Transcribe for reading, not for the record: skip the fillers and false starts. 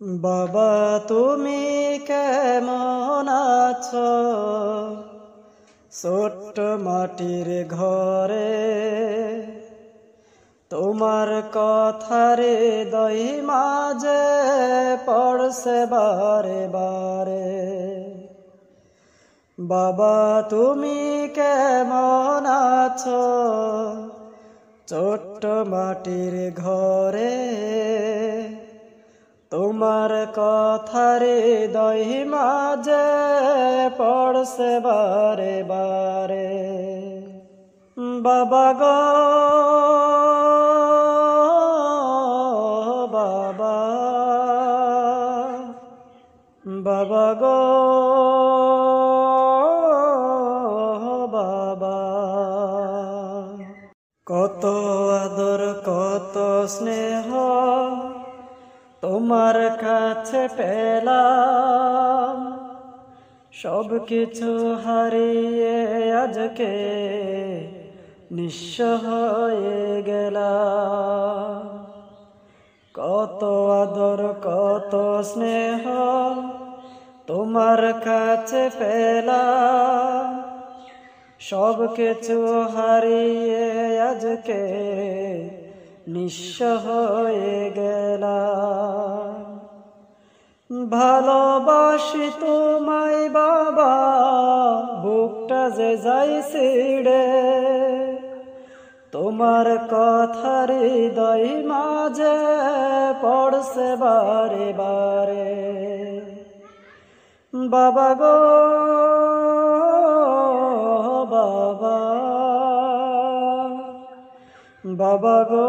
বাবা তুমি কেমন আছো? ছোট্ট মাটির ঘরে তোমার কথার হৃদয় মাঝে পড়ছে বারে বারে। বাবা তুমি কেমন আছো? ছোট্ট মাটির ঘরে তোমার কথার হৃদয় মাঝে পড়ছে বারে বারে। বাবা গো বাবা, বাবা গো বাবা, কত আদর কত স্নেহ তোমার কাছে পেলাম, সব কিছু হারিয়ে আজকে নিঃস্ব হয়ে গেলাম। কত আদর কত স্নেহ তোমার কাছে পেলাম, সব কিছু হারিয়ে আজকে নিঃস্ব হয়ে গেলাম। ভালোবাসি তোমায় বাবা, বুকটা যে যাই ছিড়ে, তোমার কথার হৃদয় মাঝে পড়ছে বারে বারে। বাবা গো বাবা, বাবা গো